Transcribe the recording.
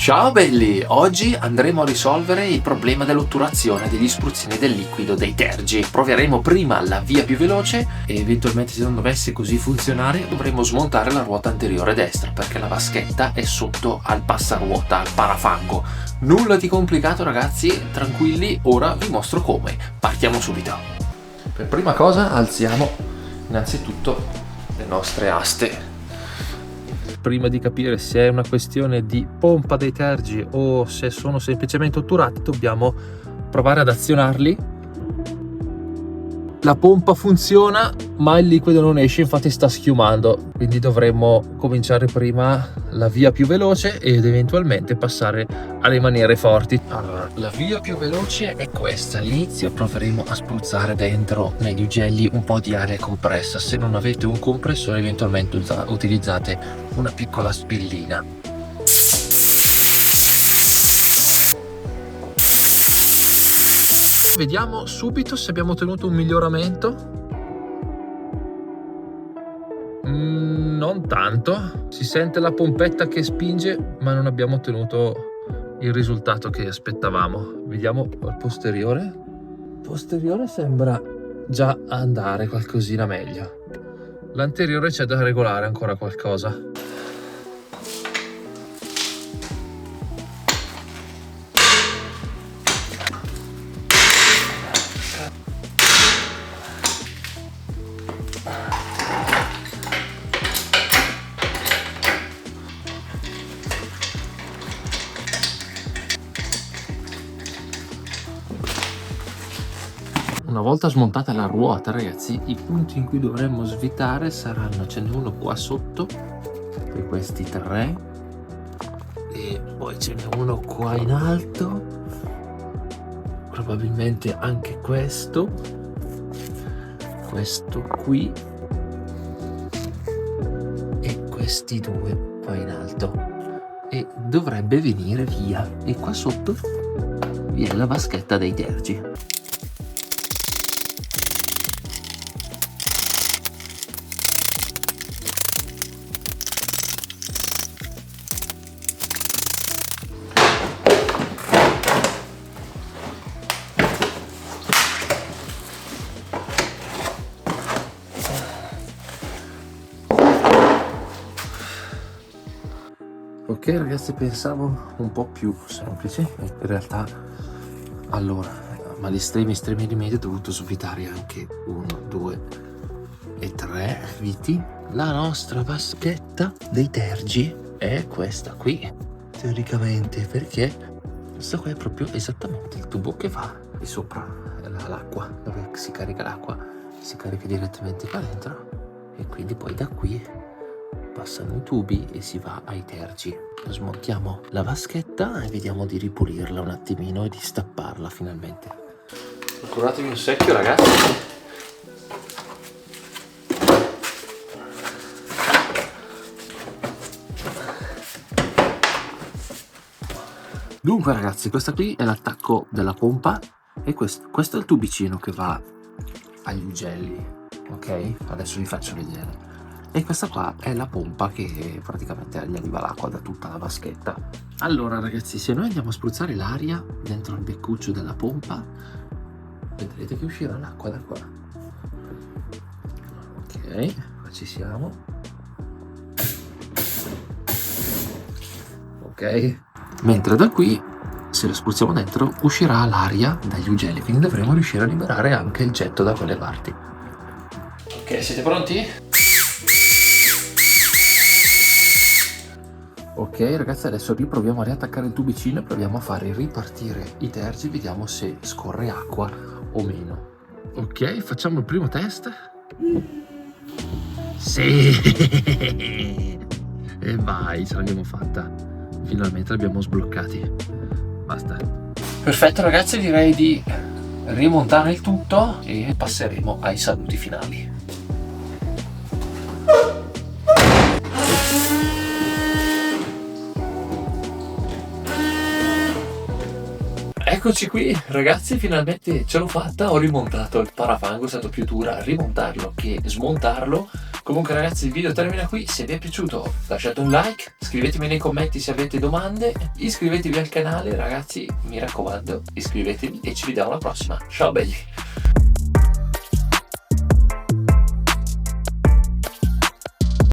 Ciao belli! Oggi andremo a risolvere il problema dell'otturazione degli spruzzini del liquido dei tergi. Proveremo prima la via più veloce e eventualmente, se non dovesse così funzionare, dovremo smontare la ruota anteriore destra perché la vaschetta è sotto al passaruota, al parafango. Nulla di complicato ragazzi, tranquilli, ora vi mostro come. Partiamo subito. Per prima cosa alziamo innanzitutto le nostre aste. Prima di capire se è una questione di pompa dei tergi o se sono semplicemente otturati, dobbiamo provare ad azionarli. La pompa funziona, ma il liquido non esce, infatti sta schiumando, quindi dovremmo cominciare prima la via più veloce ed eventualmente passare alle maniere forti. Allora, la via più veloce è questa. All'inizio proveremo a spruzzare dentro negli ugelli un po' di aria compressa. Se non avete un compressore, eventualmente utilizzate una piccola spillina. Vediamo subito se abbiamo ottenuto un miglioramento. Non tanto, si sente la pompetta che spinge, ma non abbiamo ottenuto il risultato che aspettavamo. Vediamo il posteriore. Il posteriore sembra già andare qualcosina meglio. L'anteriore c'è da regolare ancora qualcosa. Una volta smontata la ruota ragazzi, i punti in cui dovremmo svitare saranno, ce n'è uno qua sotto, poi questi tre e poi ce n'è uno qua in alto, probabilmente anche questo qui e questi due qua in alto, e dovrebbe venire via. E qua sotto viene la vaschetta dei tergi. Ok ragazzi, pensavo un po' più semplice, in realtà allora, ma gli estremi rimedi ho dovuto svitare anche 1, 2 e 3 viti. La nostra vaschetta dei tergi è questa qui, teoricamente, perché questo qua è proprio esattamente il tubo che va di sopra l'acqua, dove si carica l'acqua, si carica direttamente qua dentro e quindi poi da qui passano i tubi e si va ai tergi. Smontiamo la vaschetta e vediamo di ripulirla un attimino e di stapparla finalmente. Procuratevi un secchio ragazzi. Dunque ragazzi, questa qui è l'attacco della pompa e questo è il tubicino che va agli ugelli, ok? Adesso vi faccio vedere. E questa qua è la pompa che praticamente gli arriva l'acqua da tutta la vaschetta. Allora ragazzi, se noi andiamo a spruzzare l'aria dentro il beccuccio della pompa, vedrete che uscirà l'acqua da qua. Ok, qua ci siamo. Ok, mentre da qui, se lo spruzziamo dentro, uscirà l'aria dagli ugelli, quindi dovremo riuscire a liberare anche il getto da quelle parti. Ok, siete pronti? Ok ragazzi, adesso riproviamo a riattaccare il tubicino e proviamo a fare ripartire i tergi, vediamo se scorre acqua o meno. Ok, facciamo il primo test. Sì! E vai, ce l'abbiamo fatta. Finalmente l'abbiamo sbloccati. Basta. Perfetto ragazzi, direi di rimontare il tutto e passeremo ai saluti finali. Eccoci qui ragazzi, finalmente ce l'ho fatta, ho rimontato il parafango, è stato più dura rimontarlo che smontarlo, Comunque ragazzi, il video termina qui. Se vi è piaciuto lasciate un like, scrivetemi nei commenti se avete domande, iscrivetevi al canale ragazzi, mi raccomando, iscrivetevi e ci vediamo alla prossima. Ciao belli.